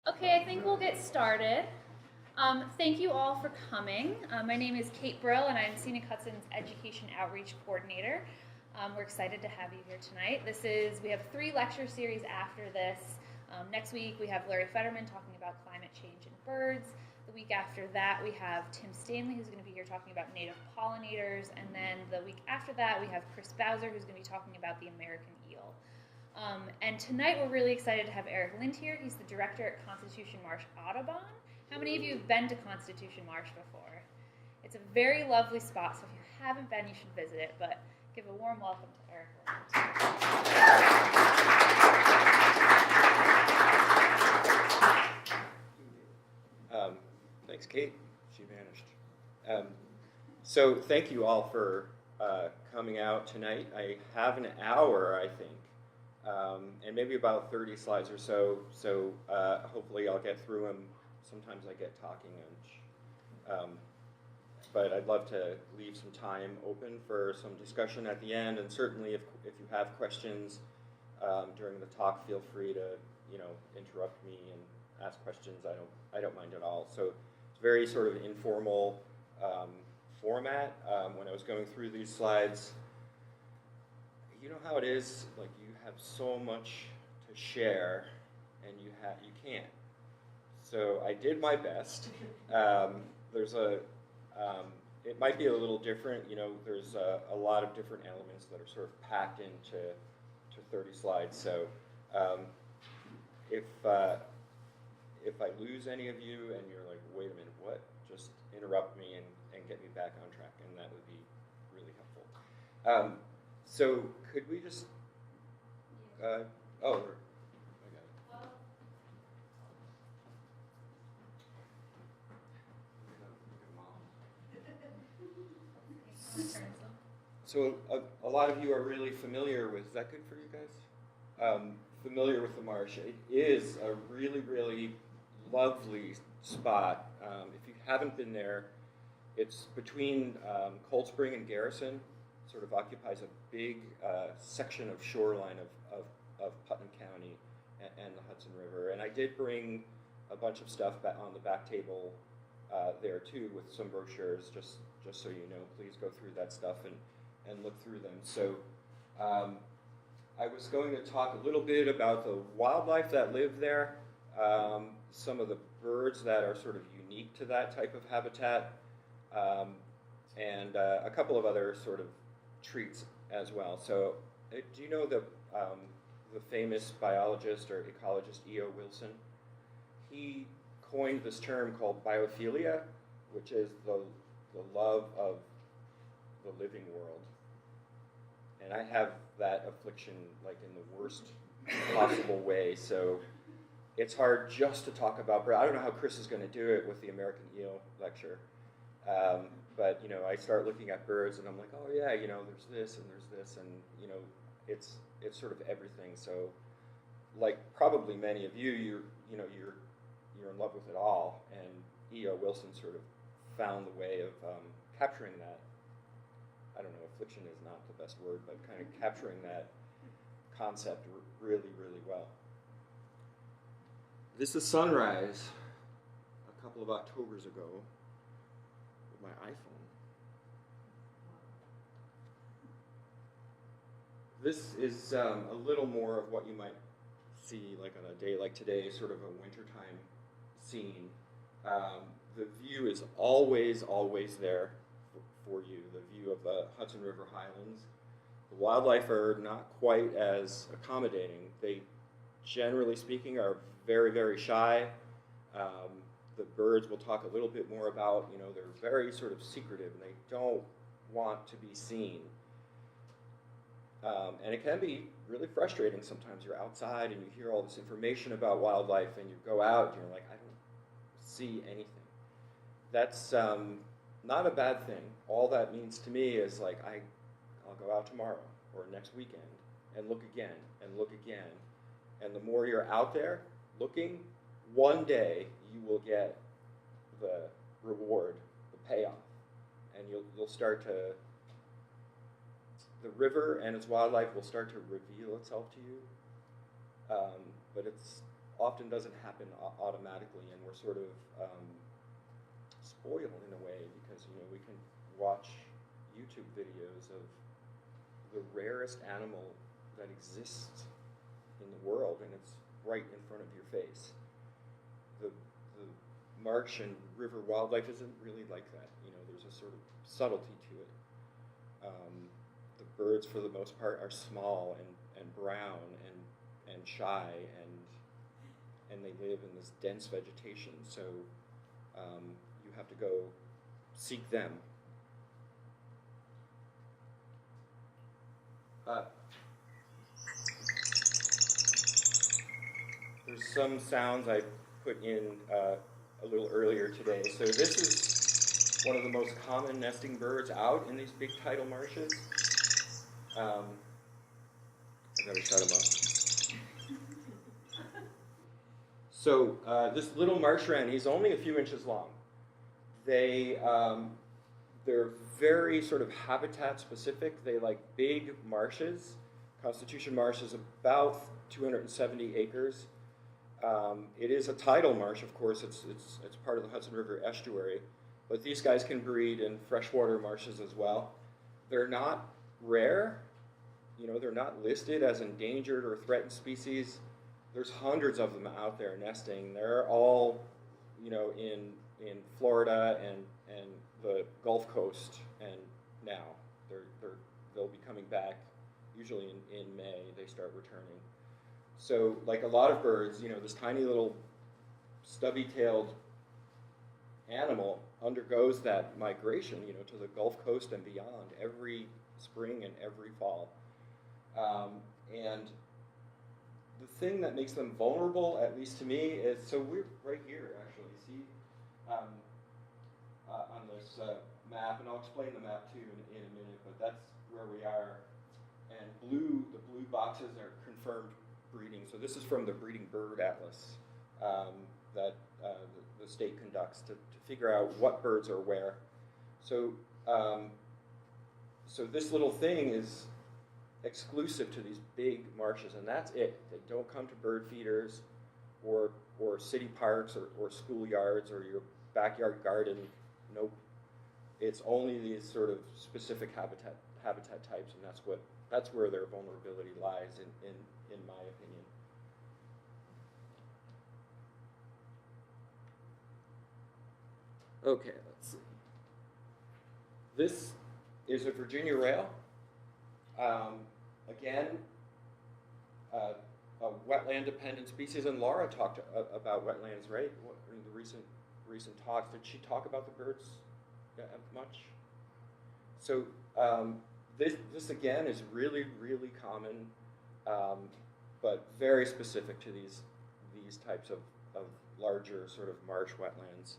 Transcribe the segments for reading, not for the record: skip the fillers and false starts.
Okay, I think we'll get started. Thank you all for coming. My name is Kate Brill, and I'm Scenic Hudson's Education Outreach Coordinator. We're excited to have you here tonight. We have 3 lecture series after this. Next week, we have Larry Fetterman talking about climate change and birds. The week after that, we have Tim Stanley, who's going to be here talking about native pollinators. And then the week after that, we have Chris Bowser, who's going to be talking about the American eel. And tonight we're really excited to have Eric Lind here. He's the director at Constitution Marsh Audubon. How many of you have been to Constitution Marsh before? It's a very lovely spot, so if you haven't been, you should visit it. But give a warm welcome to Eric Lind. Thanks, Kate. She vanished. So thank you all for coming out tonight. I have an hour, I think. And maybe about 30 slides or so, hopefully I'll get through them. Sometimes I get talking, but I'd love to leave some time open for some discussion at the end, and certainly if you have questions during the talk, feel free to interrupt me and ask questions. I don't mind at all. So it's very sort of informal format. When I was going through these slides, you know how it is, like you have so much to share and you can't. So I did my best. It might be a little different, there's a lot of different elements that are sort of packed into 30 slides. So if I lose any of you and you're like, wait a minute, what? Just interrupt me and get me back on track, and that would be really helpful. So could we just, I got it. So a lot of you are really familiar with, is that good for you guys? Familiar with the marsh. It is a really, really lovely spot. If you haven't been there, it's between Cold Spring and Garrison. Sort of occupies a big section of shoreline of Putnam County and the Hudson River. And I did bring a bunch of stuff on the back table there too, with some brochures, just so you know. Please go through that stuff and look through them. So I was going to talk a little bit about the wildlife that live there, some of the birds that are sort of unique to that type of habitat, and a couple of other sort of treats as well. So do you know the famous biologist or ecologist E.O. Wilson? He coined this term called biophilia, which is the love of the living world. And I have that affliction like in the worst possible way, so it's hard just to talk about birds. I don't know how Chris is going to do it with the American eel lecture, but I start looking at birds and I'm like, oh yeah, there's this and there's this, and it's sort of everything. So like probably many of you, you're in love with it all, and E.O. Wilson sort of found the way of capturing that. I don't know, affliction is not the best word, but kind of capturing that concept really, really well. This is sunrise a couple of Octobers ago with my iPhone. This is a little more of what you might see like on a day like today, sort of a wintertime scene. The view is always there for you, the view of the Hudson River Highlands. The wildlife are not quite as accommodating. They, generally speaking, are very, very shy. The birds we'll talk a little bit more about, they're very sort of secretive and they don't want to be seen. And it can be really frustrating sometimes. You're outside and you hear all this information about wildlife and you go out and you're like, I don't see anything. That's not a bad thing. All that means to me is like, I'll go out tomorrow or next weekend and look again and look again. And the more you're out there looking, one day you will get the reward, the payoff. And you'll start to, the river and its wildlife will start to reveal itself to you. But it's often doesn't happen automatically, and we're sort of spoiled in a way because we can watch YouTube videos of the rarest animal that exists in the world, and it's right in front of your face. The marsh and river wildlife isn't really like that. There's a sort of subtlety to it. The birds, for the most part, are small and brown and shy, and they live in this dense vegetation. So you have to go seek them. There's some sounds I put in a little earlier today. So this is one of the most common nesting birds out in these big tidal marshes. I gotta shut him up. So this little marsh wren, he's only a few inches long. They're very sort of habitat specific. They like big marshes. Constitution Marsh is about 270 acres. It is a tidal marsh, of course. It's part of the Hudson River estuary, but these guys can breed in freshwater marshes as well. They're not rare. They're not listed as endangered or threatened species. There's hundreds of them out there nesting. They're all, in Florida and the Gulf Coast, and now they'll be coming back. Usually in May they start returning. So, like a lot of birds, this tiny little stubby-tailed animal undergoes that migration, to the Gulf Coast and beyond every spring and every fall. And the thing that makes them vulnerable, at least to me, is, so we're right here, actually. See, on this map, and I'll explain the map too in a minute, but that's where we are. And the blue boxes are confirmed breeding. So this is from the Breeding Bird Atlas that the state conducts to figure out what birds are where. So so this little thing is exclusive to these big marshes, and that's it. They don't come to bird feeders or city parks or schoolyards or your backyard garden. Nope. It's only these sort of specific habitat types, and that's where their vulnerability lies, in my opinion. Okay, let's see. This is a Virginia rail. Again, a wetland-dependent species, and Laura talked about wetlands, right? In the recent talks, did she talk about the birds much? So this again is really, really common, but very specific to these types of larger sort of marsh wetlands.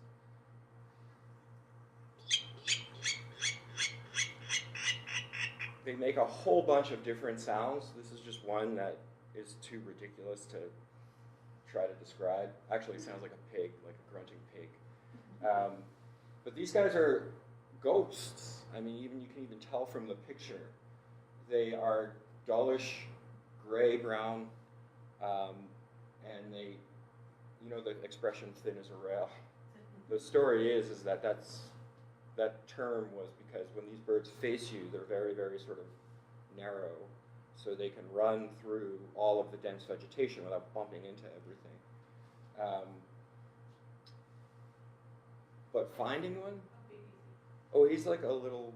They make a whole bunch of different sounds. This is just one that is too ridiculous to try to describe. Actually, it sounds like a pig, like a grunting pig. But these guys are ghosts. I mean, you can even tell from the picture. They are dullish, gray-brown, and they, the expression "thin as a rail." The story is that term was because when these birds face you, they're very, very sort of narrow, so they can run through all of the dense vegetation without bumping into everything. But finding one? Oh, he's like a little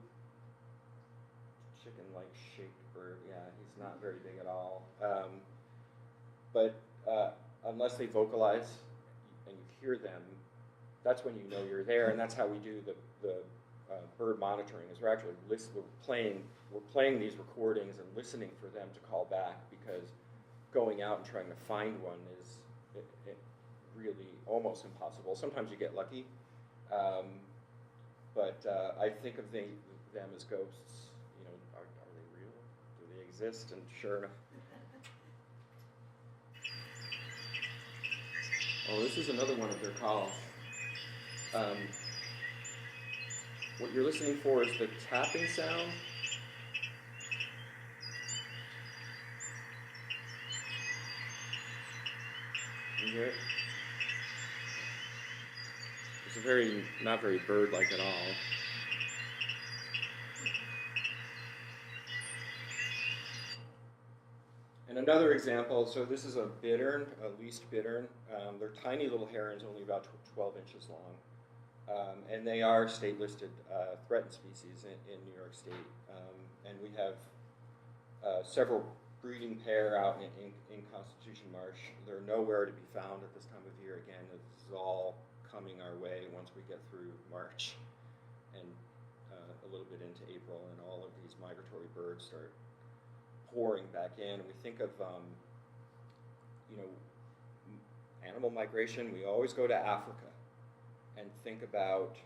chicken-like shaped bird. Yeah, he's not very big at all. But unless they vocalize and you hear them, that's when you know you're there, and that's how we do the bird monitoring. Is we're actually playing these recordings and listening for them to call back, because going out and trying to find one is really almost impossible. Sometimes you get lucky, but I think of them as ghosts. Are they real? Do they exist? And sure enough. Oh, this is another one of their calls. What you're listening for is the tapping sound. You hear it? It's not very bird-like at all. And another example, so this is a bittern, a least bittern. They're tiny little herons, only about 12 inches long. And they are state-listed threatened species in New York State. And we have several breeding pair out in Constitution Marsh. They're nowhere to be found at this time of year. Again, this is all coming our way once we get through March and a little bit into April, and all of these migratory birds start pouring back in. We think of, animal migration. We always go to Africa and think about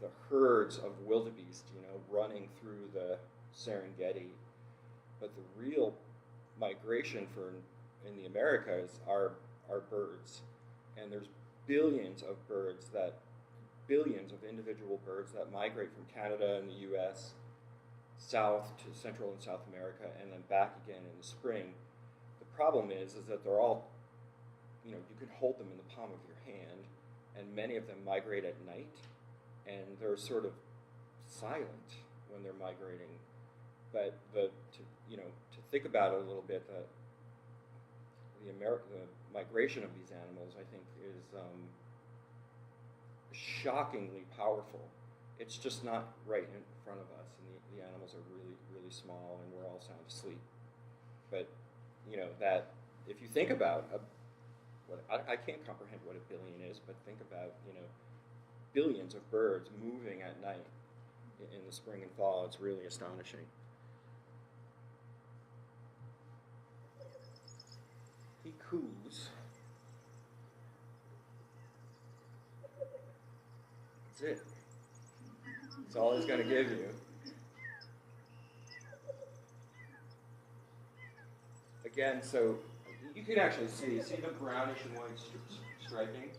the herds of wildebeest, running through the Serengeti. But the real migration in the Americas are birds, and there's billions of individual birds that migrate from Canada and the U.S. south to Central and South America, and then back again in the spring. The problem is that they're all, you can hold them in the palm of your hand, and many of them migrate at night, and they're sort of silent when they're migrating. But to think about it a little bit, the migration of these animals, I think, is shockingly powerful. It's just not right in front of us, and the animals are really, really small, and we're all sound asleep. But that if you think about I can't comprehend what a billion is, but think about billions of birds moving at night in the spring and fall. It's really astonishing. He coos. That's it. That's all he's going to give you. Again, so you can actually see the brownish and white striping,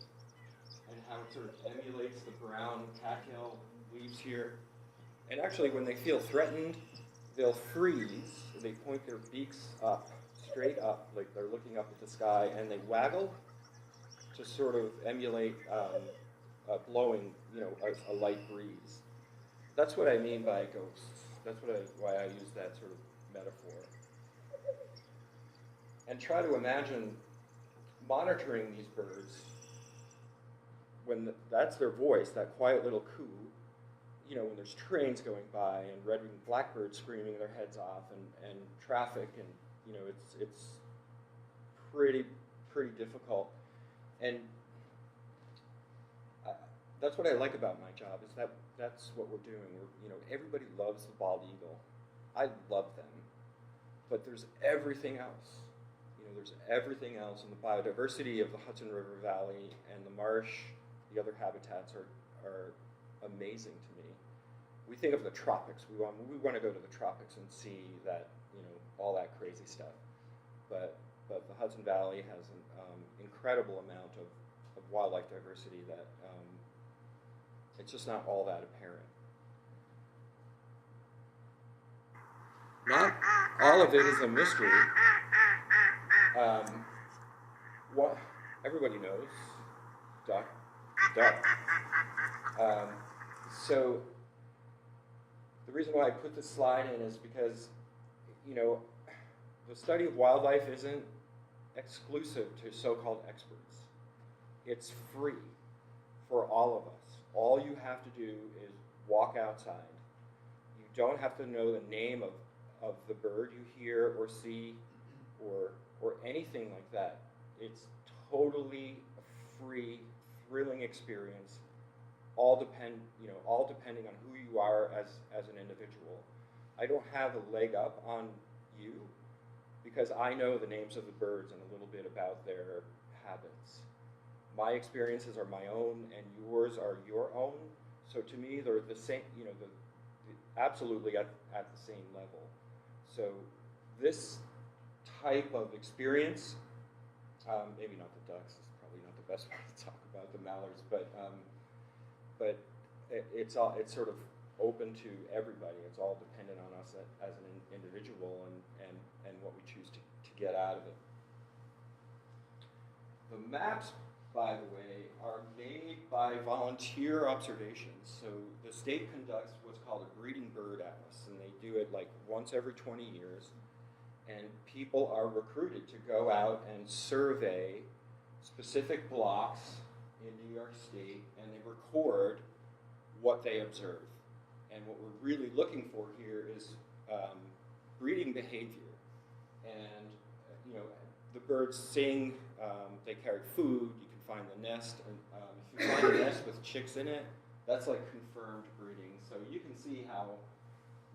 and how it sort of emulates the brown cattail leaves here. And actually, when they feel threatened, they'll freeze. They point their beaks up, straight up, like they're looking up at the sky, and they waggle to sort of emulate blowing, a light breeze. That's what I mean by ghosts. That's why I use that sort of metaphor. And try to imagine monitoring these birds when that's their voice, that quiet little coo, when there's trains going by and red-winged blackbirds screaming their heads off, and traffic, and it's pretty difficult. And that's what I like about my job, is that's what we're doing. Everybody loves the bald eagle. I love them, but there's everything else. There's everything else, and the biodiversity of the Hudson River Valley and the marsh, the other habitats are amazing to me. We think of the tropics. We want to go to the tropics and see that, all that crazy stuff. But the Hudson Valley has an incredible amount of wildlife diversity that it's just not all that apparent. Not all of it is a mystery. What everybody knows, duck. So the reason why I put this slide in is because, the study of wildlife isn't exclusive to so-called experts. It's free for all of us. All you have to do is walk outside. You don't have to know the name of the bird you hear or see or anything like that. It's totally a free, thrilling experience, all depending on who you are as an individual. I don't have a leg up on you because I know the names of the birds and a little bit about their habits. My experiences are my own, and yours are your own. So to me, they're the same. Absolutely at the same level. So this type of experience, maybe not the ducks, is probably not the best way to talk about the mallards, but it's sort of open to everybody. It's all dependent on us as an individual and what we choose to get out of it. The maps, by the way, are made by volunteer observations. So the state conducts what's called a breeding bird atlas, and they do it like once every 20 years. And people are recruited to go out and survey specific blocks in New York State, and they record what they observe. And what we're really looking for here is breeding behavior. And the birds sing, they carry food, you can find the nest. And if you find a nest with chicks in it, that's like confirmed breeding. So you can see how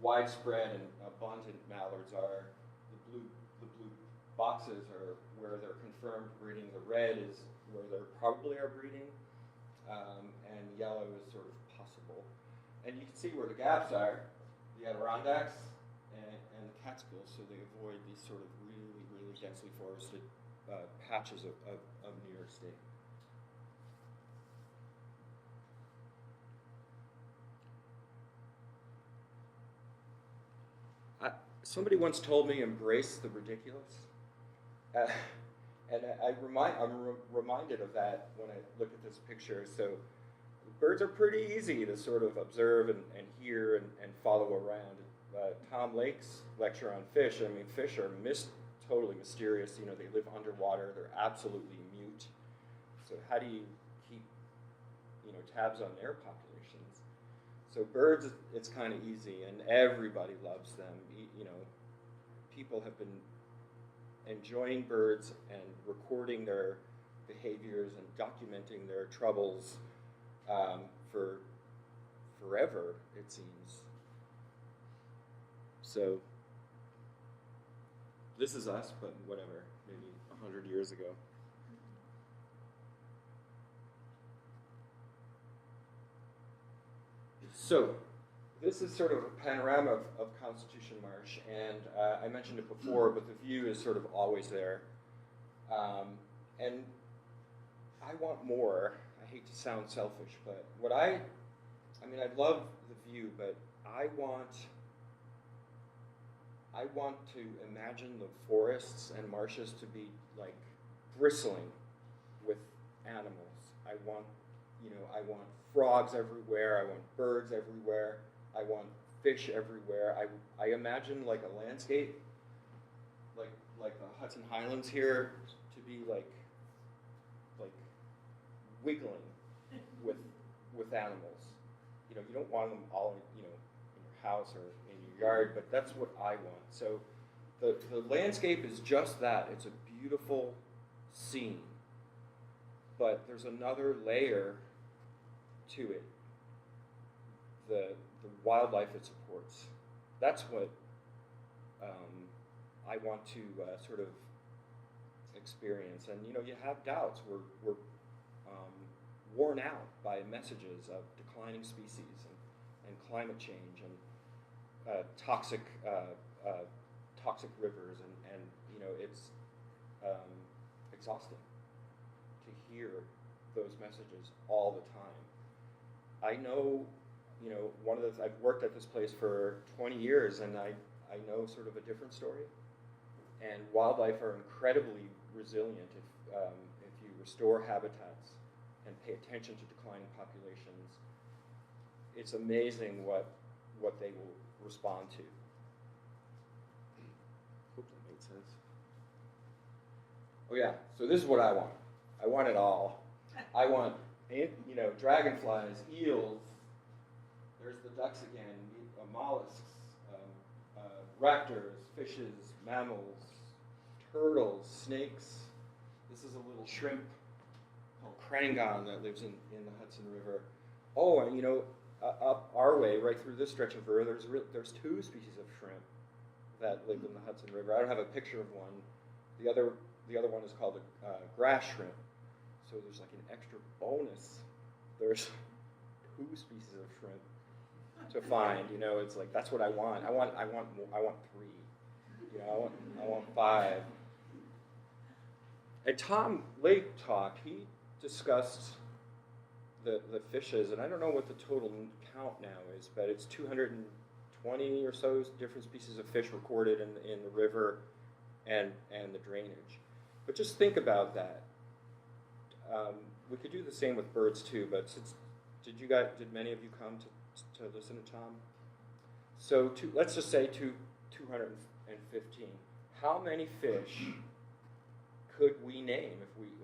widespread and abundant mallards are. The blue boxes are where they're confirmed breeding. The red is where they probably are breeding. And yellow is sort of possible. And you can see where the gaps are, the Adirondacks and the Catskills, so they avoid these sort of really, really densely forested patches of New York State. Somebody once told me, embrace the ridiculous. And I'm reminded of that when I look at this picture. So birds are pretty easy to sort of observe and hear and follow around. Tom Lake's lecture on fish, I mean, fish are totally mysterious. They live underwater. They're absolutely mute. So how do you keep, tabs on their populations? So birds, it's kind of easy, and everybody loves them. People have been enjoying birds and recording their behaviors and documenting their troubles for forever, it seems. So this is us, but whatever, maybe 100 years ago. So this is sort of a panorama of Constitution Marsh, and I mentioned it before, but the view is sort of always there. And I want more. I hate to sound selfish, but I love the view, but I want to imagine the forests and marshes to be like bristling with animals. I want frogs everywhere. I want birds everywhere. I want fish everywhere. I imagine like a landscape, like the Hudson Highlands here, to be like wiggling with animals. You don't want them all in your house or in your yard, but that's what I want. So the landscape is just that. It's a beautiful scene, but there's another layer to it. The wildlife it supports. That's what I want to sort of experience. And you have doubts. We're worn out by messages of declining species and climate change and toxic rivers, and it's exhausting to hear those messages all the time. I know, I've worked at this place for 20 years, and I know sort of a different story. And wildlife are incredibly resilient if you restore habitats and pay attention to declining populations. It's amazing what they will respond to. Hope that made sense. Oh yeah, so this is what I want. I want it all. I want, dragonflies, eels. There's the ducks again, mollusks, raptors, fishes, mammals, turtles, snakes. This is a little shrimp called crangon that lives in the Hudson River. Oh, and up our way, right through this stretch of river, there's two species of shrimp that live in the Hudson River. I don't have a picture of one. The other one is called a grass shrimp. So there's like an extra bonus. There's two species of shrimp to find. It's like that's what I want. I want more. I want 3. I want 5. And Tom Lake talked. He discussed the fishes, and I don't know what the total count now is, but it's 220 or so different species of fish recorded in the river and the drainage. But just think about that. we could do the same with birds too, but did many of you come to listen to Tom? So let's just say 215. How many fish could we name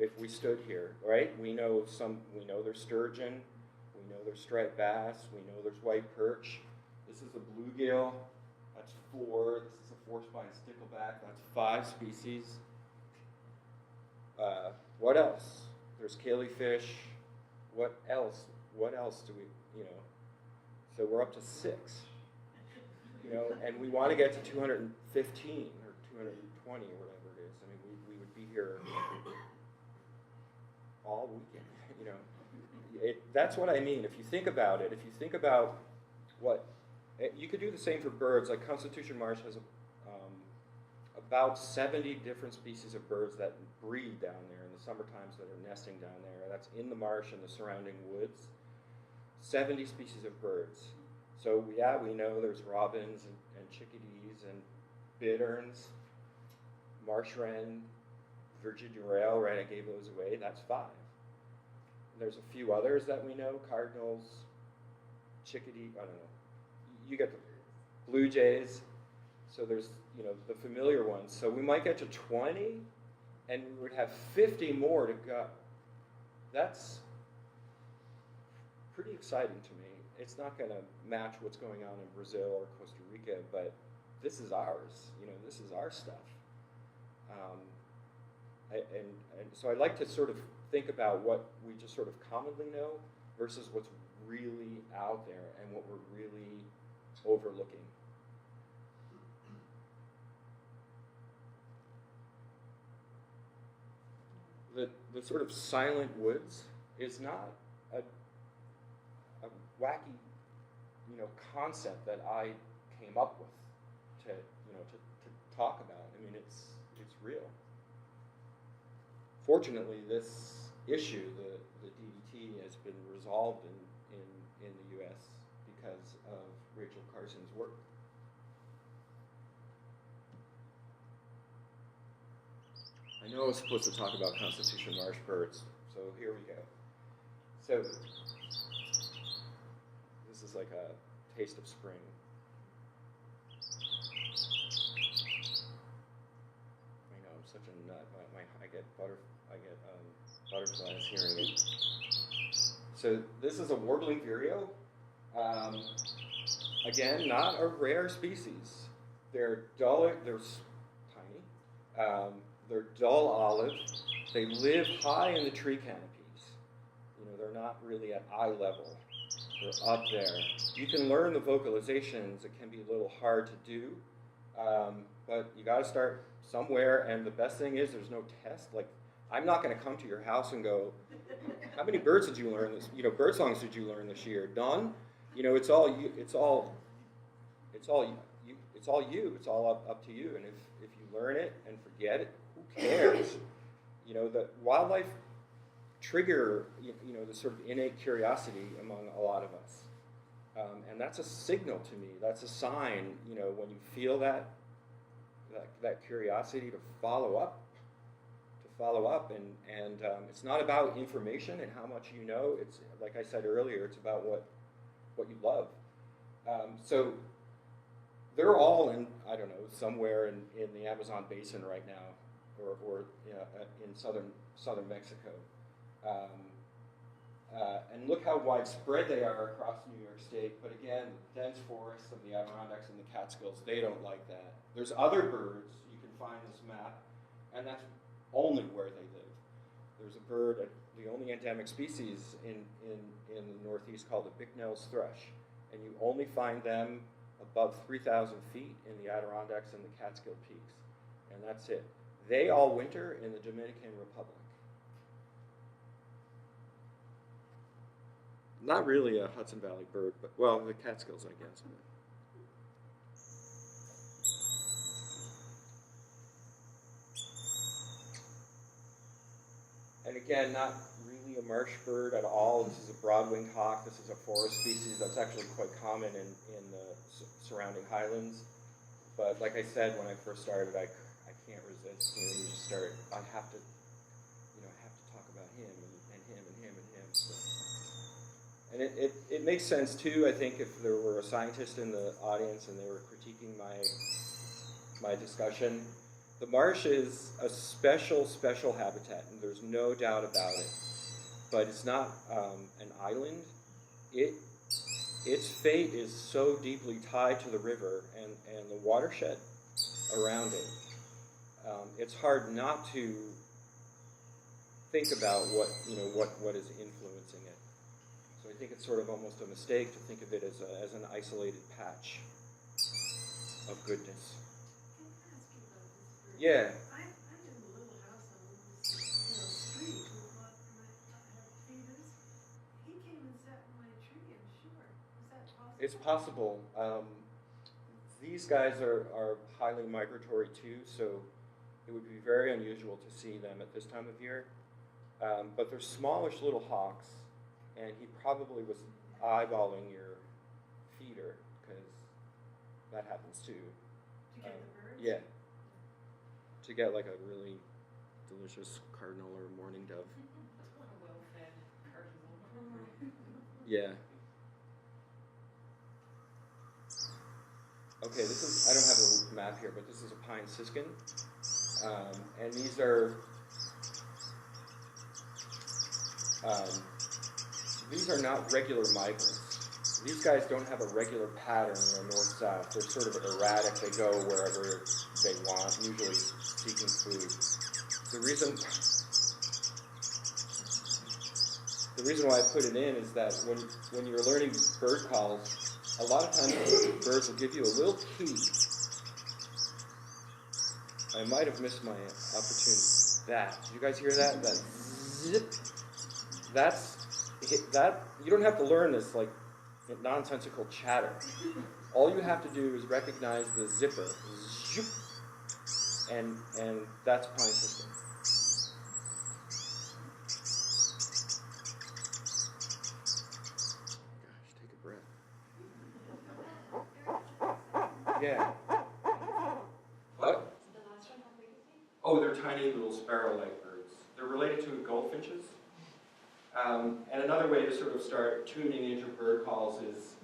if we stood here, right? We know there's sturgeon, we know there's striped bass, we know there's white perch. This is a bluegill, that's 4. This is a four-spine stickleback, that's 5 species. What else? There's killifish. What else? What else do we, So we're up to 6. And we want to get to 215 or 220 or whatever it is. I mean, we would be here all weekend. That's what I mean. If you think about it, if you think about you could do the same for birds. Like Constitution Marsh has about 70 different species of birds that breed down there in the summer times that are nesting down there. That's in the marsh and the surrounding woods. 70 species of birds. So yeah, we know there's robins and chickadees and bitterns, marsh wren, Virginia rail, right? I gave those away. That's 5. There's a few others that we know: cardinals, chickadee. I don't know. You get the blue jays. So there's the familiar ones. So we might get to 20, and we would have 50 more to go. That's pretty exciting to me. It's not going to match what's going on in Brazil or Costa Rica, but this is ours. This is our stuff. And so I like to sort of think about what we just sort of commonly know versus what's really out there and what we're really overlooking. The sort of silent woods is not a wacky, concept that I came up with to talk about. I mean, it's real. Fortunately, this issue, the DDT, has been resolved in the U.S. because of Rachel Carson's work. I know I was supposed to talk about Constitution Marsh birds, so here we go. So this is like a taste of spring. I know, I'm such a nut. I get butterflies hearing it. So this is a warbling vireo. Again, not a rare species. They're dull. They're tiny. They're dull olive. They live high in the tree canopies. They're not really at eye level. They're up there. You can learn the vocalizations. It can be a little hard to do, but you got to start somewhere. And the best thing is there's no test. Like, I'm not going to come to your house and go, how many birds did you learn this? Bird songs did you learn this year? None. It's all you. It's all you. It's all up to you. And if you learn it and forget it, who cares? The wildlife trigger, the sort of innate curiosity among a lot of us. And that's a signal to me. That's a sign, when you feel that curiosity to follow up. And it's not about information and how much you know. It's, like I said earlier, it's about what you love. So they're all in, I don't know, somewhere in the Amazon basin right now, or in southern Mexico. And look how widespread they are across New York State. But again, the dense forests of the Adirondacks and the Catskills, they don't like that. There's other birds you can find in this map, and that's only where they live. There's a bird, the only endemic species in the Northeast, called the Bicknell's thrush, and you only find them above 3,000 feet in the Adirondacks and the Catskill Peaks, and that's it. They all winter in the Dominican Republic. Not really a Hudson Valley bird, but, well, the Catskills, I guess. And again, not really a marsh bird at all. This is a broad-winged hawk. This is a forest species that's actually quite common in the surrounding highlands. But like I said, when I first started, I can't resist. You just start. I have to talk about him and him and him and him. So. And it makes sense too, I think, if there were a scientist in the audience and they were critiquing my discussion. The marsh is a special habitat, and there's no doubt about it. But it's not an island. Its fate is so deeply tied to the river and the watershed around it. It's hard not to think about what is influencing it. So I think it's sort of almost a mistake to think of it as an isolated patch of goodness. Yeah. I live in a little house on this, street with lot, and I have feeders. He came and sat in my tree, I'm sure. Is that possible? It's possible. These guys are highly migratory too, so it would be very unusual to see them at this time of year. But they're smallish little hawks, and he probably was eyeballing your feeder, because that happens too. To get the birds? Yeah. To get like a really delicious cardinal or mourning dove. A well-fed cardinal. Yeah. Okay, this is, I don't have a map here, but this is a pine siskin. And these are not regular migrants. These guys don't have a regular pattern or north-south. They're sort of erratic. They go wherever they want, usually seeking food. The reason why I put it in is that when you're learning bird calls, a lot of times birds will give you a little key. I might have missed my opportunity. Did you guys hear that? That zip. That you don't have to learn this like nonsensical chatter. All you have to do is recognize the zipper, zip, and that's pine system. Gosh, take a breath. Yeah. What? Oh, they're tiny little sparrow-like birds. They're related to goldfinches. And another way to sort of start tuning into bird calls is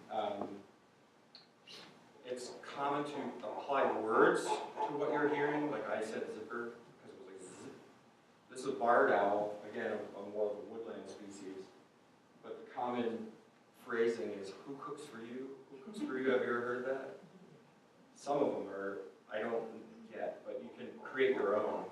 it's common to apply words to what you're hearing. Like I said zipper, because it was like zip. This is a barred owl, again, a more of a woodland species. But the common phrasing is, who cooks for you? Who cooks for you? Have you ever heard that? Some of them are, I don't get, but you can create your own.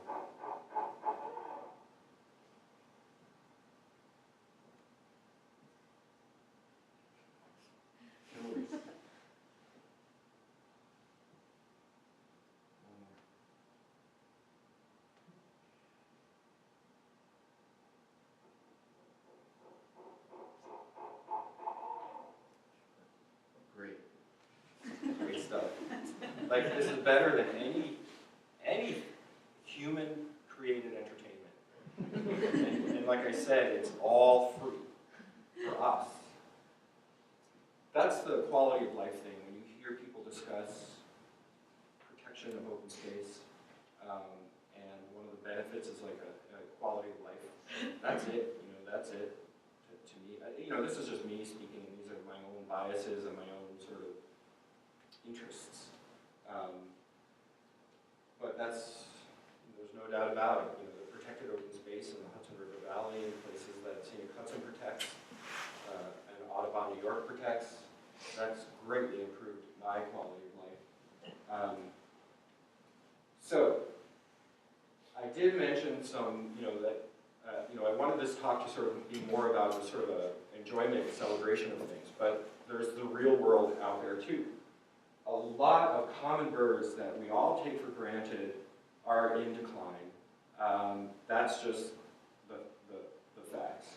Great stuff. Like, this is better than any human-created entertainment. And like I said, it's all free for us. That's the quality of life thing. When you hear people discuss protection of open space, and one of the benefits is like a quality of life. That's it. That's it to me. This is just me speaking, and these are my own biases and my own sort of interests. But there's no doubt about it. The protected open space in the Hudson River Valley, in places that Scenic Hudson protects, and Audubon New York protects, that's greatly improved my quality of life. So, I did mention some, that I wanted this talk to sort of be more about the sort of a enjoyment and celebration of things, but there's the real world out there too. A lot of common birds that we all take for granted are in decline. That's just the facts.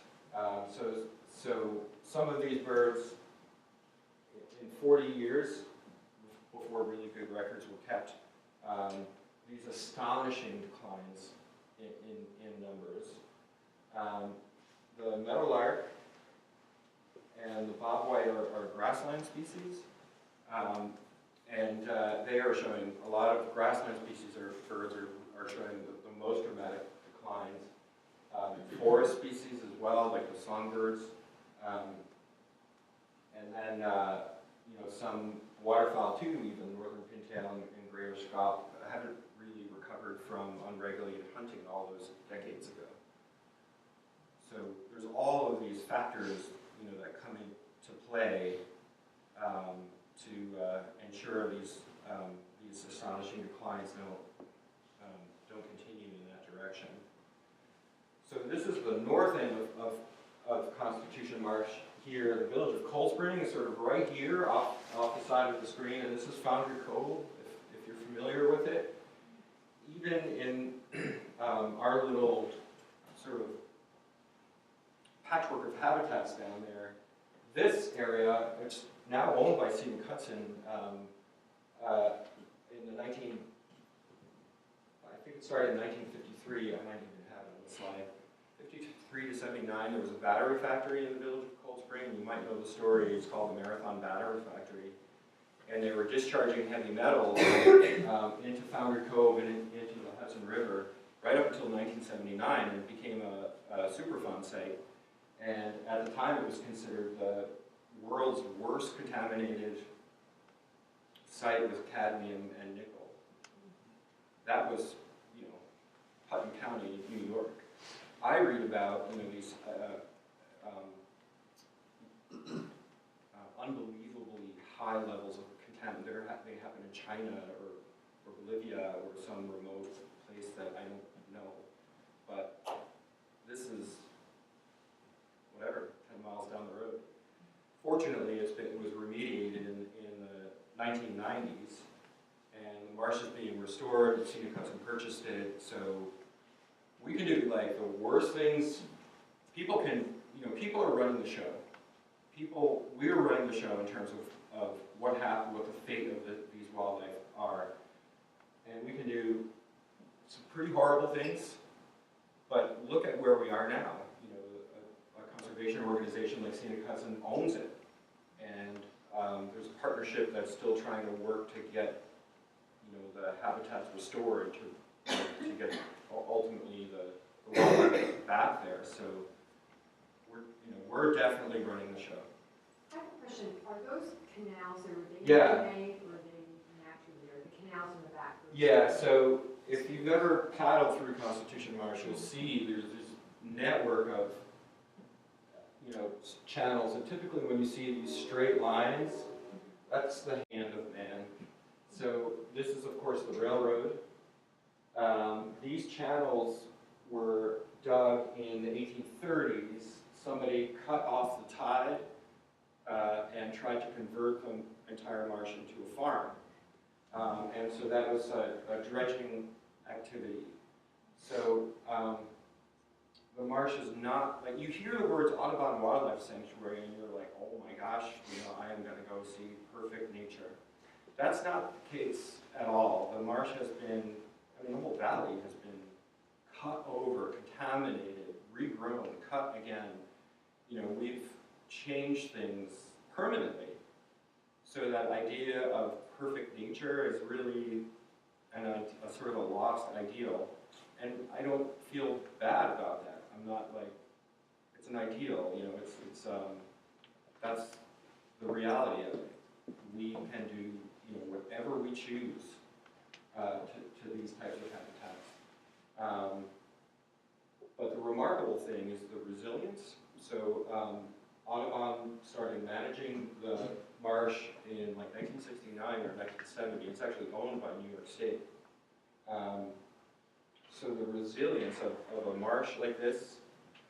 So some of these birds, in 40 years, before really good records were kept, these astonishing declines in numbers. The meadowlark and the bobwhite are grassland species. And they are showing, a lot of grassland species or birds are showing the most dramatic declines. Forest forest species as well, like the songbirds. And then, some waterfowl too, even northern pintail and greater scaup haven't really recovered from unregulated hunting all those decades ago. So there's all of these factors, that come into play to ensure these astonishing declines don't continue in that direction. So this is the north end of Constitution Marsh here. The village of Cold Spring is sort of right here off the side of the screen, and this is Foundry Cove, if you're familiar with it. Even in our little sort of patchwork of habitats down there, this area, which is now owned by Scenic Hudson, in the I think it started in 1953, I might even have it on the slide. 53 to 79, there was a battery factory in the village of Cold Spring. You might know the story, it's called the Marathon Battery Factory. And they were discharging heavy metals into Foundry Cove and into the Hudson River right up until 1979, and it became a Superfund site. And at the time, it was considered the world's worst contaminated site with cadmium and nickel. That was, Putnam County, New York. I read about, these unbelievably high levels of contaminant. They happen in China or Bolivia or some remote place that I don't know. But this is, 10 miles down the road. Fortunately, it was remediated in the 1990s, and the marsh is being restored. Scenic Hudson purchased it, so we can do like the worst things. People are running the show. We're running the show in terms of what happened, what the fate of these wildlife are, and we can do some pretty horrible things. But look at where we are now. A conservation organization like Scenic Hudson owns it, and there's a partnership that's still trying to work to get, the habitats restored to get ultimately the wildlife back there. So we're definitely running the show. I have a question. Are those canals, or were they Yeah. made, or are they naturally there? The canals in the back? Yeah. So if you've ever paddled through Constitution Marsh, you'll see there's this network of channels, and typically when you see these straight lines, that's the hand of man. So this is, of course, the railroad. These channels were dug in the 1830s. Somebody cut off the tide and tried to convert the entire marsh into a farm. And so that was a dredging activity. So the marsh is not, like, you hear the words Audubon Wildlife Sanctuary and you're like, oh my gosh, I am going to go see perfect nature. That's not the case at all. The marsh has been, the whole valley has been cut over, contaminated, regrown, cut again. We've changed things permanently. So that idea of perfect nature is really a sort of a lost ideal. And I don't feel bad about that. I'm not like, it's an ideal, that's the reality of it. We can do, whatever we choose to these types of habitats. But the remarkable thing is the resilience. So Audubon started managing the marsh in like 1969 or 1970. It's actually owned by New York State. So the resilience of a marsh like this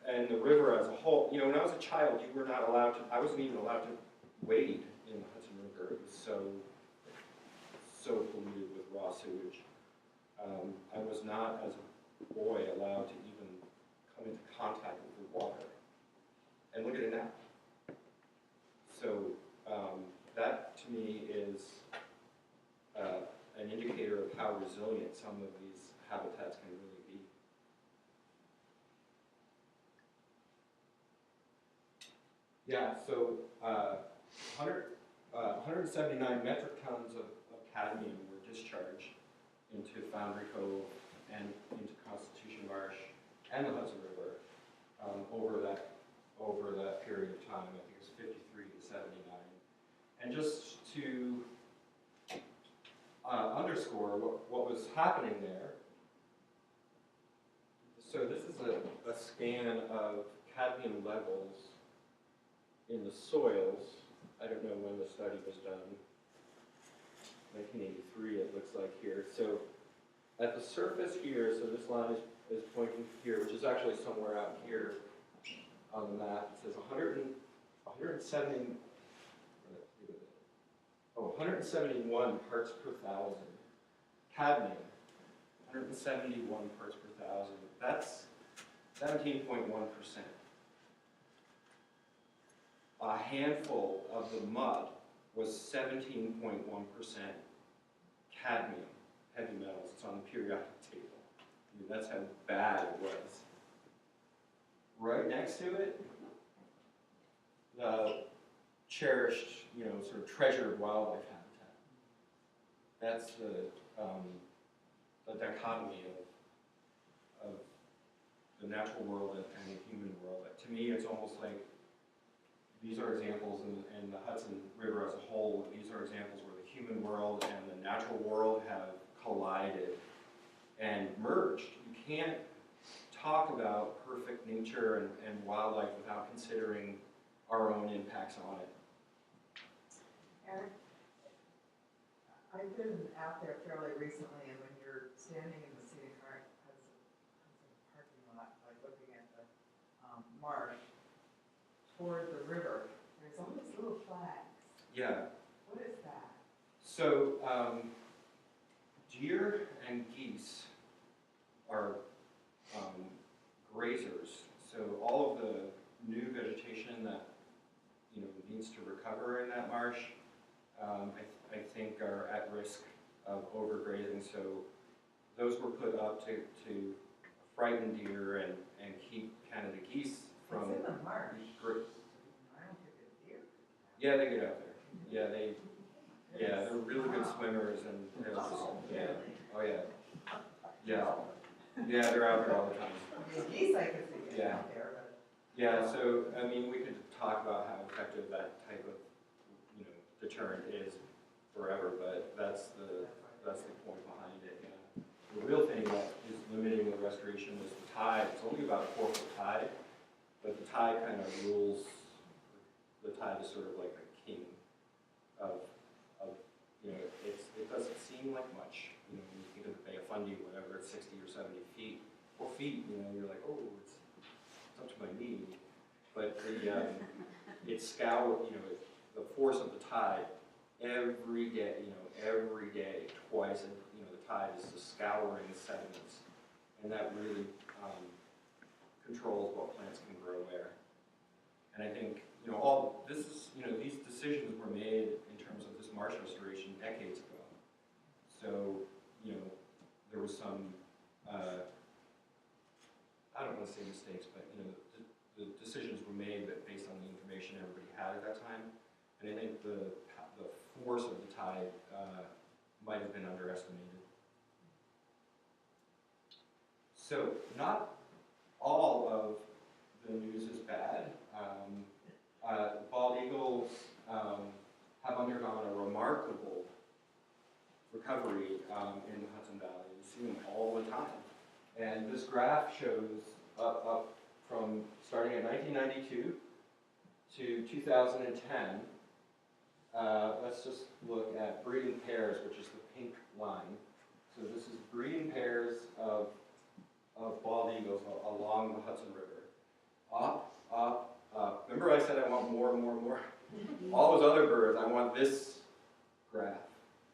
and the river as a whole, when I was a child, you were not allowed to, I wasn't even allowed to wade in the Hudson River. It was so polluted with raw sewage. I was not, as a boy, allowed to even come into contact with the water. And look at it now. So that, to me, is an indicator of how resilient some of these habitats can really be. Yeah, so 179 metric tons of cadmium were discharged into Foundry Cove and into Constitution Marsh and the Hudson River over that period of time. I think it was 53 to 79. And just to underscore what was happening there, so this is a scan of cadmium levels in the soils. I don't know when the study was done. 1983 it looks like here. So at the surface here, so this line is pointing here, which is actually somewhere out here on the map. It says 171 parts per thousand. Cadmium, 171 parts per thousand. That's 17.1%. A handful of the mud was 17.1% cadmium, heavy metals. It's on the periodic table. I mean, that's how bad it was. Right next to it, the cherished, sort of treasured wildlife habitat. That's the dichotomy of the natural world and the human world. To me, it's almost like these are examples in the Hudson River as a whole. These are examples where the human world and the natural world have collided and merged. You can't talk about perfect nature and wildlife without considering our own impacts on it. Eric, I've been out there fairly recently, and when you're standing in the Scenic Hudson parking lot, like looking at the marsh toward the river, there's all these little flags. Yeah. What is that? So deer and geese are grazers. So all of the new vegetation that needs to recover in that marsh, I think are at risk of overgrazing. So those were put up to frighten deer and keep kind of the geese from. It's in the marsh. I don't think it's deer. Yeah, they get out there. Yeah, they're really good swimmers and yeah. Oh yeah. Yeah, they're out there all the time. Geese I could see getting Yeah. out there, but. Yeah, so I mean, we could talk about how effective that type of deterrent is forever, but that's the point behind it. Yeah. The real thing that is limiting the restoration is the tide. It's only about a 4-foot tide, but the tide kind of rules. The tide is sort of like the king of it doesn't seem like much. When you think of the Bay of Fundy, whatever, it's 60 or 70 feet. 4 feet, you're like, oh, it's up to my knee. But it's the force of the tide every day, twice, and the tide is just scouring the sediments, and that really controls what plants can grow there. And I think all this is these decisions were made in terms of this marsh restoration decades ago. So there was some I don't want to say mistakes, but the decisions were made based on the information everybody had at that time, and I think the force of the tide might have been underestimated. So not all of the news is bad. Bald eagles have undergone a remarkable recovery in the Hudson Valley. You see them all the time. And this graph shows up from starting in 1992 to 2010. Let's just look at breeding pairs, which is the pink line. So this is breeding pairs of bald eagles along the Hudson River. Up, up, up. Remember I said I want more and more and more? All those other birds, I want this graph.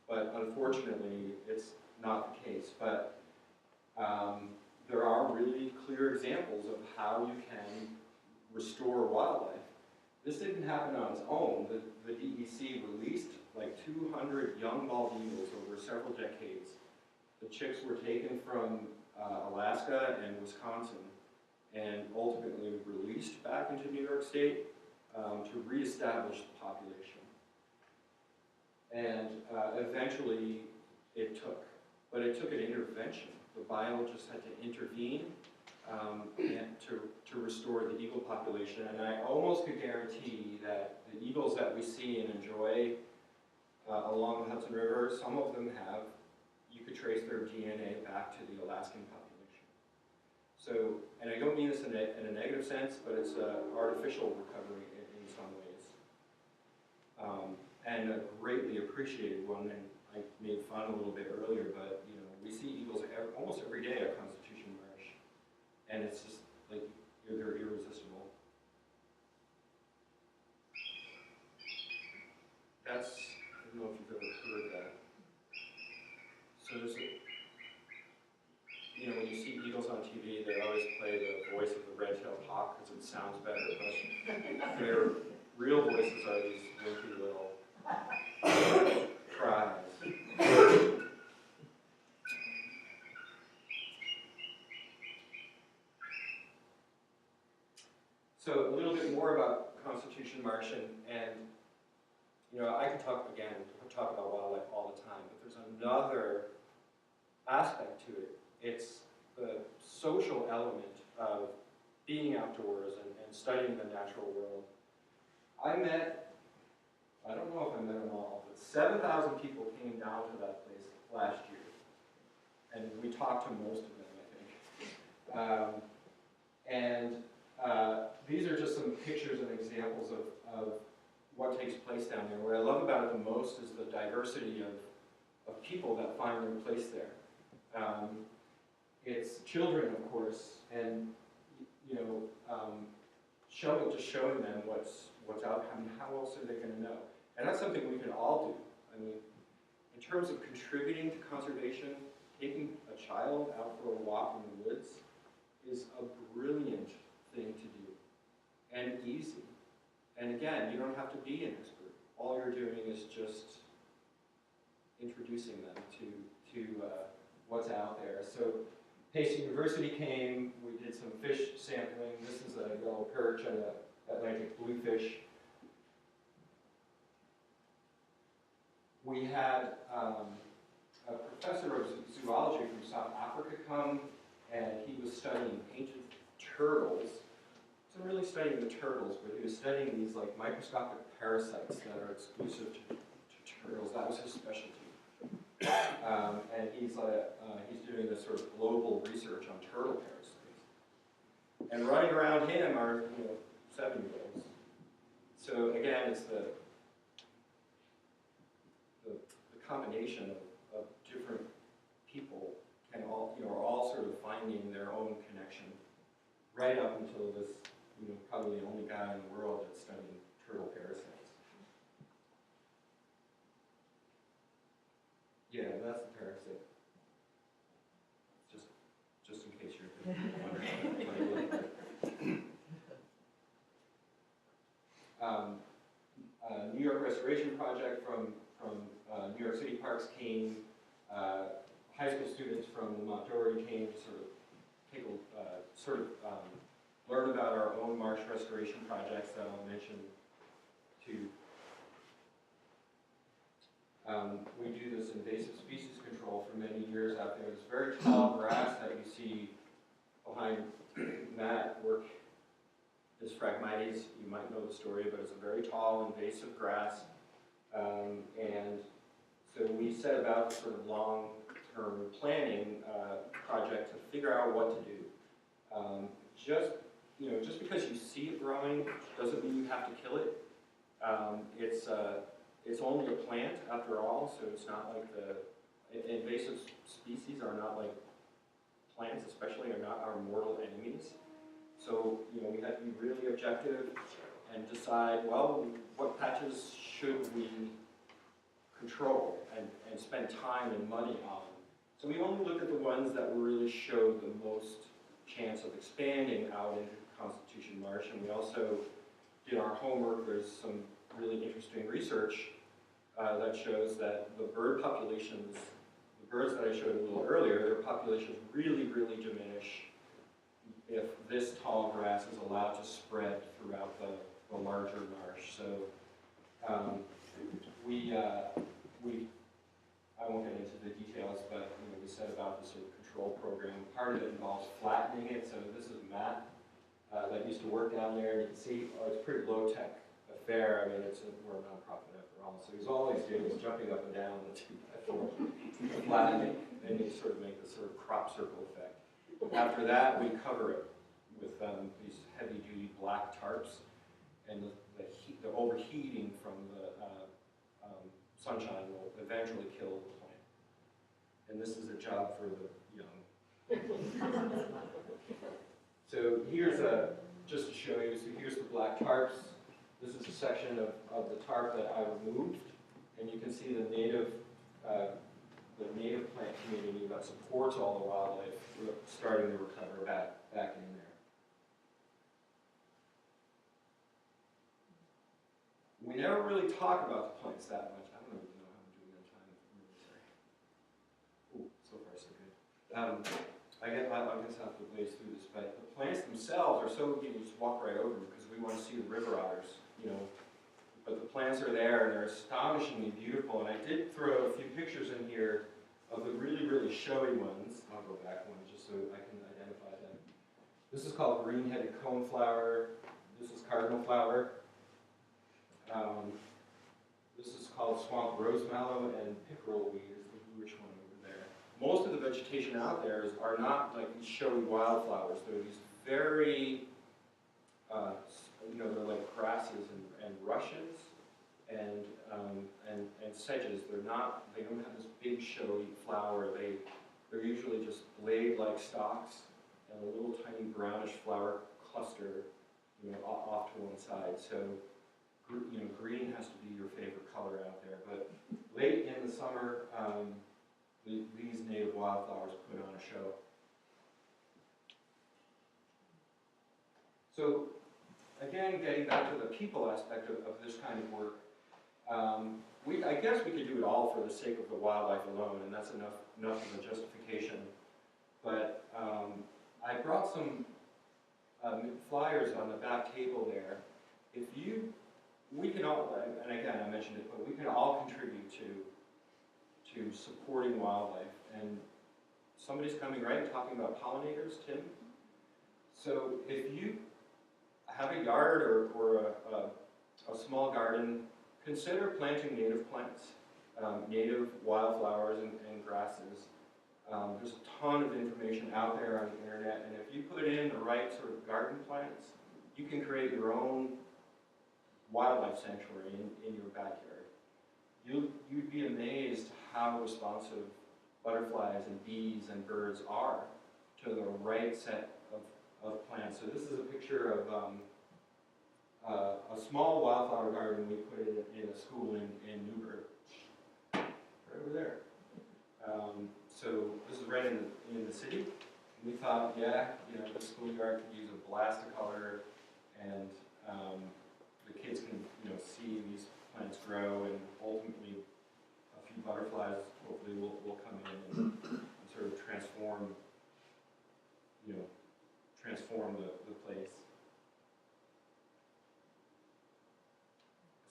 But unfortunately, it's not the case. But there are really clear examples of how you can restore wildlife. This didn't happen on its own. The DEC released like 200 young bald eagles over several decades. The chicks were taken from Alaska and Wisconsin and ultimately released back into New York State to reestablish the population. And eventually it took an intervention. The biologists had to intervene and to to restore the eagle population, and I almost could guarantee that the eagles that we see and enjoy along the Hudson River, some of them have, you could trace their DNA back to the Alaskan population. So, and I don't mean this in a negative sense, but it's an artificial recovery in some ways. And a greatly appreciated one, and I made fun a little bit earlier, but you know, we see eagles almost every day at Constitution Marsh, and it's just like they're irresistible. That's, I don't know if you've ever heard that. So there's a, you know, when you see eagles on TV, they always play the voice of the red-tailed hawk because it sounds better, but their real voices are these winky little cries. So a little bit more about Constitution Marsh, and you know, I could talk about wildlife all the time, but there's another aspect to it. It's the social element of being outdoors and studying the natural world. I don't know if I met them all, but 7,000 people came down to that place last year. And we talked to most of them, I think. These are just some pictures and examples of what takes place down there. What I love about it the most is the diversity of people that find their place there. It's children, of course, and you know, showing them what's out. I mean, how else are they going to know? And that's something we can all do. I mean, in terms of contributing to conservation, taking a child out for a walk in the woods is a brilliant thing to do, and easy. And again, you don't have to be an expert. All you're doing is just introducing them to what's out there. So Pace University came, we did some fish sampling. This is a yellow perch and an Atlantic bluefish. We had a professor of zoology from South Africa come, and he was studying ancient turtles. He wasn't really studying the turtles, but he was studying these like microscopic parasites that are exclusive to turtles. That was his specialty. And he's doing this sort of global research on turtle parasites. And running around him are 7-year-olds. So again, it's the combination of different people are all sort of finding their own connection, right up until this, probably the only guy in the world that's studying turtle parasites. Yeah, that's the parasite. Just in case you're wondering. New York Restoration Project from New York City Parks came. High school students from the Montessori came to sort of learn about our own marsh restoration projects that I'll mention too. We do this invasive species control for many years out there. This very tall grass that you see behind Matt work is Phragmites. You might know the story, but it's a very tall invasive grass. And so we set about sort of long-term planning project to figure out what to do. Just because you see it growing doesn't mean you have to kill it. It's only a plant after all, so it's not like the invasive species are not like plants, especially are not our mortal enemies. So we have to be really objective and decide, well, what patches should we control and spend time and money on. So we only look at the ones that really show the most chance of expanding out into Constitution Marsh, and we also did our homework. There's some really interesting research that shows that the bird populations, the birds that I showed a little earlier, their populations really, really diminish if this tall grass is allowed to spread throughout the larger marsh. So I won't get into the details, but we set about this sort of control program. Part of it involves flattening it. So this is Matt that that used to work down there, and you can see, oh, it's a pretty low-tech affair. I mean, we're a nonprofit after all. So all he's doing is jumping up and down the two-by-four, flattening, and you sort of make this sort of crop circle effect. After that, we cover it with these heavy-duty black tarps, and the overheating from the sunshine will eventually kill the plant. And this is a job for the young. So here's just to show you, so here's the black tarps. This is a section of the tarp that I removed, and you can see the native plant community that supports all the wildlife starting to recover back in there. We never really talk about the plants that much. I don't even know how I'm doing on time. I'm really sorry. Ooh, so far so good. I guess I'll have to blaze through this, but the plants themselves are so, you just walk right over them because we want to see the river otters, you know. But the plants are there and they're astonishingly beautiful. And I did throw a few pictures in here of the really, really showy ones. I'll go back one just so I can identify them. This is called green-headed coneflower. This is cardinal flower. This is called swamp rose mallow, and pickerel weed is the bluish one over there. Most of the vegetation out there are not like these showy wildflowers. They're these very, they're like grasses and rushes and sedges. They don't have this big showy flower. They're usually just blade-like stalks and a little tiny brownish flower cluster, off to one side. So, green has to be your favorite color out there. But late in the summer, these native wildflowers put on a show. So, again, getting back to the people aspect of this kind of work, I guess we could do it all for the sake of the wildlife alone, and that's enough of a justification. But I brought some flyers on the back table there. We can all, and again I mentioned it, but we can all contribute to supporting wildlife. And somebody's coming, right, and talking about pollinators, Tim? So if you have a yard or a small garden, consider planting native plants, native wildflowers and grasses. There's a ton of information out there on the internet, and if you put in the right sort of garden plants, you can create your own wildlife sanctuary in your backyard. You'd be amazed how responsive butterflies and bees and birds are to the right set of plants. So this is a picture of a small wildflower garden we put in a school in Newburgh, right over there. So this is right in the city. We thought, the schoolyard could use a blast of color, and the kids can, see these plants grow, and ultimately a few butterflies hopefully will come in and sort of transform the place.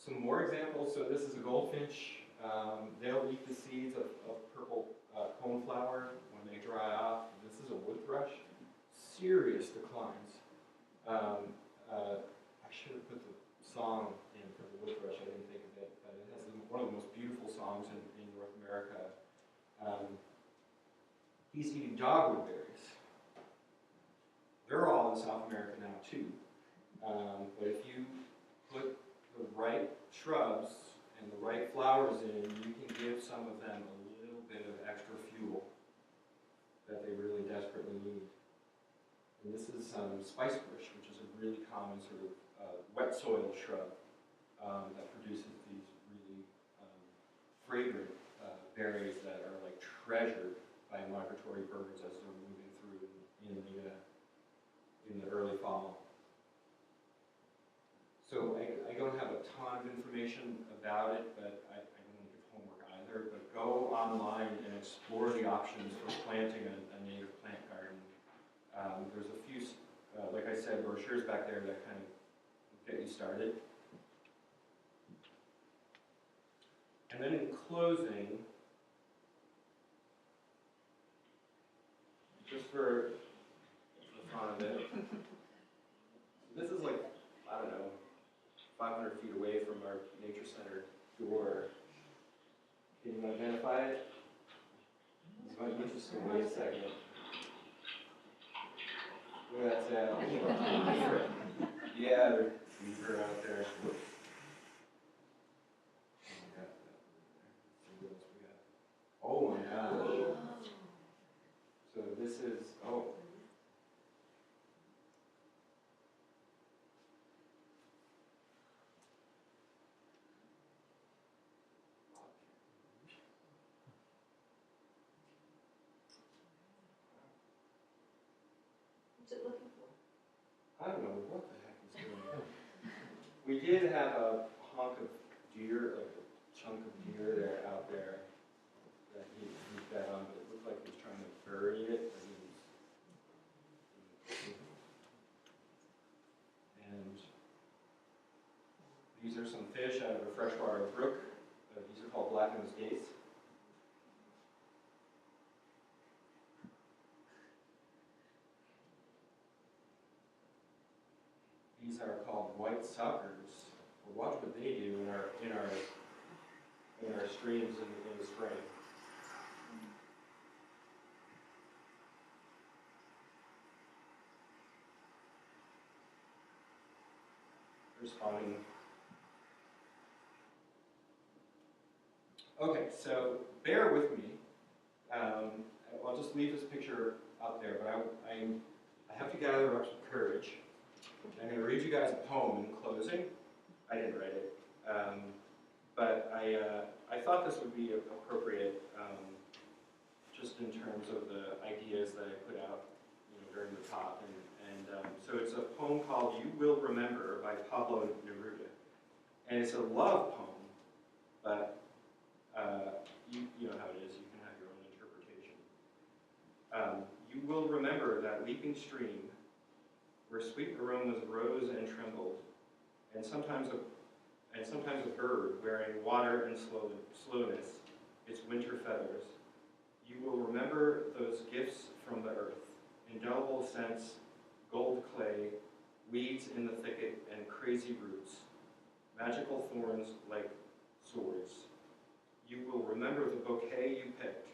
Some more examples. So this is a goldfinch. They'll eat the seeds of purple coneflower when they dry off. This is a wood thrush. Serious declines. I should have put the song in for the wood thrush. I didn't think of it, but it has one of the most beautiful songs in North America. He's eating dogwood berries. They're all in South America now too. But if you put the right shrubs and the right flowers in, you can give some of them a little bit of extra fuel that they really desperately need. And this is spice bush, which is a really common sort of wet soil shrub that produces these really fragrant berries that are like treasured by migratory birds as they're moving through in the early fall. So I don't have a ton of information about it, but I don't want to give homework either. But go online and explore the options for planting a native plant garden. There's a few, like I said, brochures back there that kind of get you started. And then in closing, just for the fun of it, 500 feet away from our nature center door. Can you identify it? This might be interesting. Wait a second. Look at that sound. Yeah, there's beaver out there. Oh my gosh. So this is, oh. What's it looking for? I don't know what the heck is going on. We did have a honk of deer, like a chunk of deer there out there that he fed on, but it looked like he was trying to bury it. But and these are some fish out of a freshwater brook. These are called black-nose dace. These are called white suckers. Well, watch what they do in our streams in the spring. They're spawning. Okay, so bear with me. I'll just leave this picture up there, but I have to gather up some courage. I'm going to read you guys a poem in closing. I didn't write it, but I thought this would be appropriate, just in terms of the ideas that I put out, during the talk. And so it's a poem called "You Will Remember" by Pablo Neruda, and it's a love poem, but you know how it is. You can have your own interpretation. You will remember that leaping stream, where sweet aromas rose and trembled, and sometimes a bird wearing water and slowness, its winter feathers. You will remember those gifts from the earth, indelible scents, gold clay, weeds in the thicket, and crazy roots, magical thorns like swords. You will remember the bouquet you picked,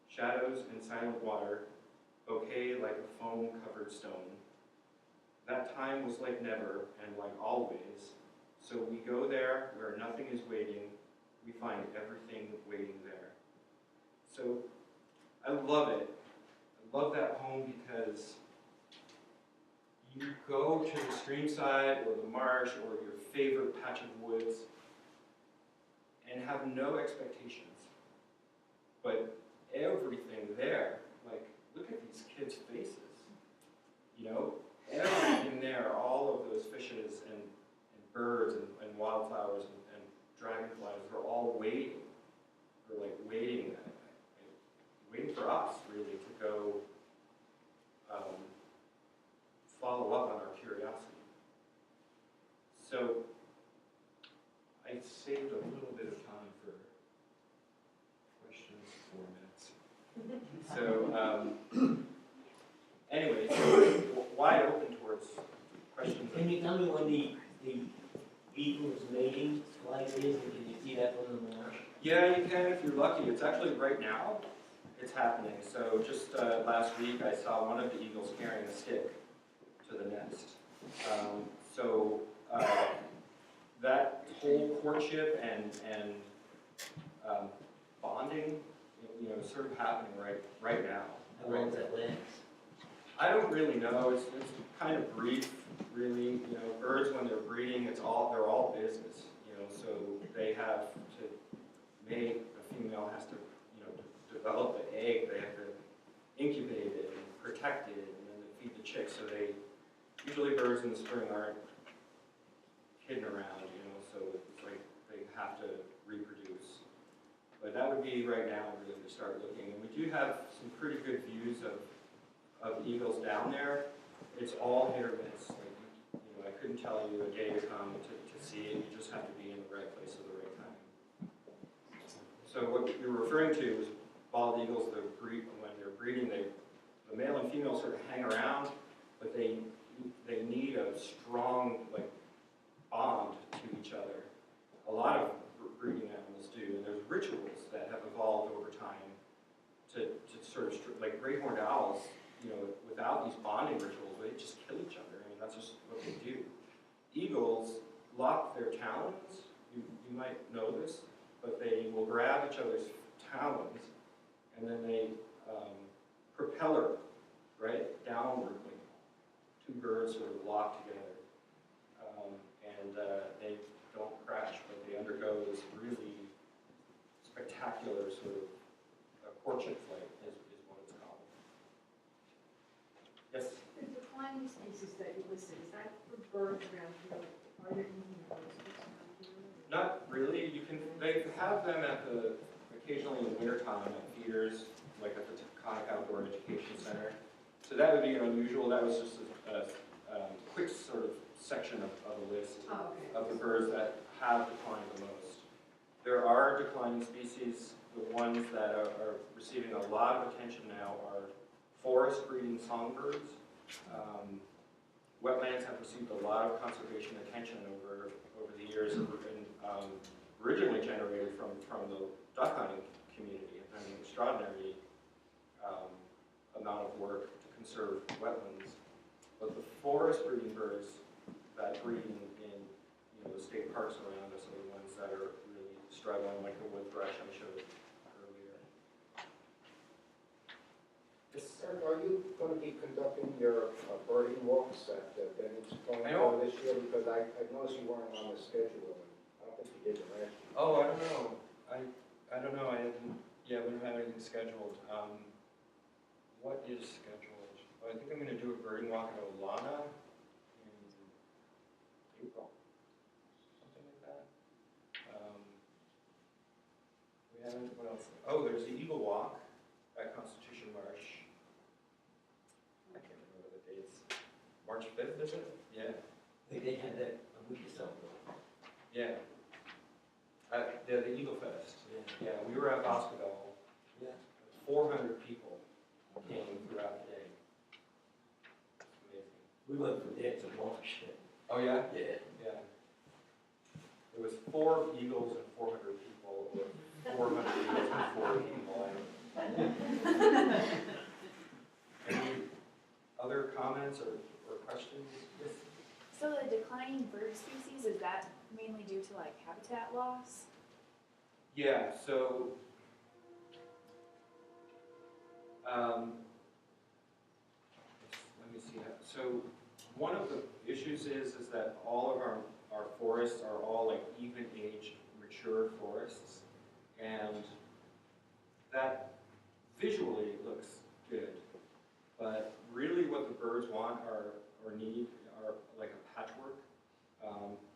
shadows in silent water, bouquet like a foam-covered stone. That time was like never and like always, so we go there where nothing is waiting, we find everything waiting there. So I love it. I love that poem because you go to the stream side or the marsh or your favorite patch of woods and have no expectations, but everything there, like, look at these kids' faces, everything there, all of those fishes and birds and wildflowers and dragonflies, they're all waiting. They're like waiting for us, really, to go follow up on our curiosity. So I saved a little bit of time for questions, 4 minutes. So anyway, so wide open towards questions. Can you tell me when the eagle's mating flight is, and can you see that from the marsh? Yeah, you can if you're lucky. It's actually right now. It's happening. So just last week, I saw one of the eagles carrying a stick to the nest. That whole courtship and bonding, is sort of happening right now. How long does that last? I don't really know. It's kind of brief, really. Birds when they're breeding, they're all business. So they have to mate. The female has to, develop the egg. They have to incubate it and protect it, and then they feed the chicks. So usually birds in the spring aren't kidding around. So it's like they have to reproduce. But that would be right now, really, to start looking. And we do have some pretty good views of eagles down there. It's all hit or miss. Like, I couldn't tell you a day to come to see it. You just have to be in the right place at the right time. So what you're referring to is bald eagles. When they're breeding, the male and female sort of hang around, but they need a strong bond to eagles lock their talons. You might know this, but they will grab each other's talons, and then they propeller, right, downwardly. Two birds sort of lock together. And they don't crash, but they undergo this really spectacular sort of courtship flight, is what it's called. Yes? The declining species that you listed, is that for birds around here? Are there any birds around here? Not really. They have them occasionally in wintertime at feeders, like at the Conic Outdoor Education Center. So that would be unusual. That was just a quick sort of section of a list of the birds that have declined the most. There are declining species. The ones that are receiving a lot of attention now are forest breeding songbirds. Wetlands have received a lot of conservation attention over the years, and originally generated from the duck hunting community, and an extraordinary amount of work to conserve wetlands. But the forest breeding birds that breed in the state parks around us are the ones that are really struggling, like the wood thrush I showed earlier. Yes. Eric, are you going to be conducting your birding walks at Benning's Point this year? Because I noticed you weren't on the schedule, and I don't think you did the last year. Oh, I don't know. I don't know. I didn't. Yeah, we don't have anything scheduled. What is scheduled? I think I'm going to do a birding walk at Olana in April, something like that. We haven't. What else? Oh, there's the Eagle Walk at Constitution Marsh. I can't remember the dates. March 5th, is it? Yeah. I think they had that a week or so ago. Yeah. The Eagle Fest. Yeah, we were at Boscobel. Yeah. 400 people came throughout the day. It's amazing. We went from there to Marsh. Oh yeah? Yeah. Yeah. It was 4 eagles and 400 people, or 400 eagles and 4 people. Any other comments or questions? Yes. So the declining bird species, is that mainly due to like habitat loss? Yeah, so let me see. So one of the issues is that all of our forests are all like even-aged, mature forests, and that visually looks good, but really what the birds want or need are like a patchwork.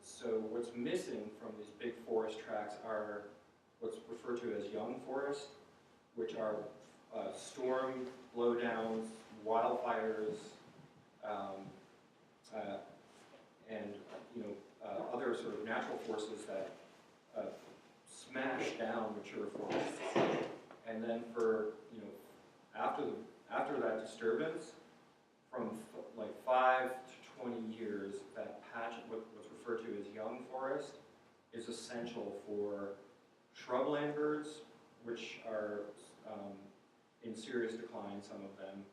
So what's missing from these big forest tracts are what's referred to as young forest, which are storm blowdowns, wildfires, and other sort of natural forces that smash down mature forests. And then for after that disturbance, from like 5 to 20 years, that patch, what's referred to as young forest, is essential for shrubland birds, which are in serious decline, some of them,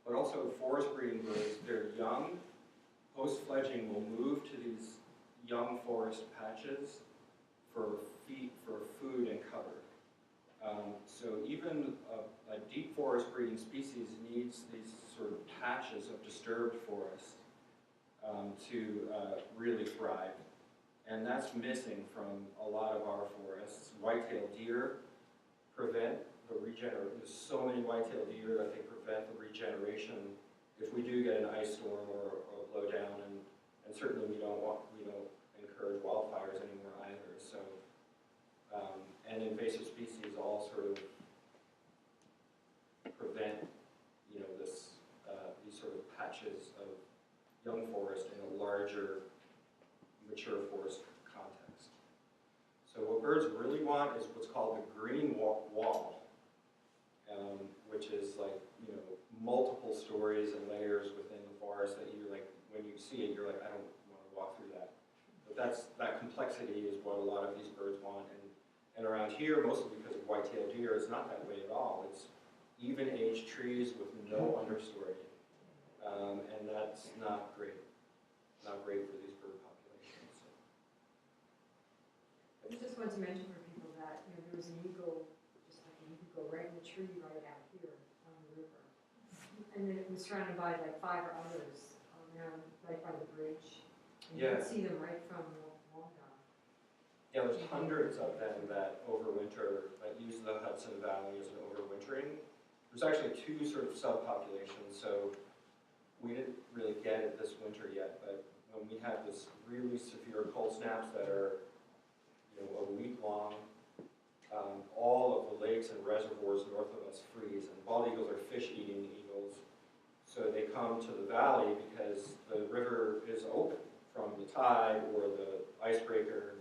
but also forest breeding birds. They're young, post-fledging will move to these young forest patches for food and cover. So even a deep forest breeding species needs these sort of patches of disturbed forest to really thrive. And that's missing from a lot of our forests. White-tailed deer prevent the regeneration. There's so many white-tailed deer that they prevent the regeneration if we do get an ice storm or a blowdown, and certainly we don't encourage wildfires anymore either. So, and invasive species all sort of prevent these sort of patches of young forest in a larger mature forest context. So what birds really want is what's called the green wall, which is like, multiple stories and layers within the forest that you're like, when you see it, you're like, I don't want to walk through that. But that complexity is what a lot of these birds want. And around here, mostly because of white-tailed deer, it's not that way at all. It's even-aged trees with no understory. And that's not great. Not great for these bird populations. wanted to mention for people that, you know, there was an eagle, just like an eagle right in the tree right out here on the river. And then it was surrounded by like 5 others around, right by the bridge. And you Yeah. could see them right from Wonga. Yeah, there's hundreds of them that overwinter, that use the Hudson Valley as an overwintering. There's actually 2 sort of subpopulations, so we didn't really get it this winter yet, but when we have this really severe cold snaps that are, you know, a week long, all of the lakes and reservoirs north of us freeze, and bald eagles are fish-eating eagles, so they come to the valley because the river is open from the tide or the icebreaker,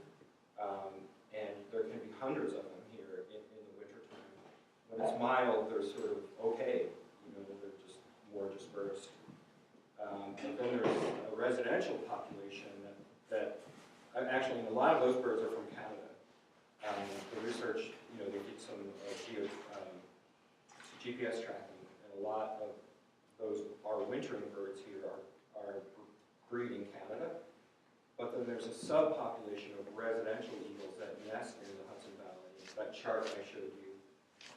and there can be hundreds of them here in the wintertime. When it's mild, they're sort of okay, you know, they're just more dispersed. And then there's a residential population that actually, a lot of those birds are from Canada. The research, you know, they did some GPS tracking, and a lot of those, our wintering birds here are breed in Canada. But then there's a subpopulation of residential eagles that nest in the Hudson Valley, that chart I showed you.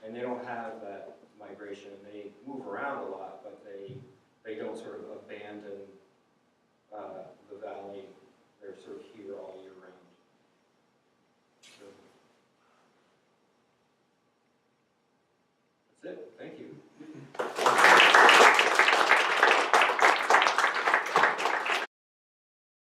And they don't have that migration, and they move around a lot, but they don't sort of abandon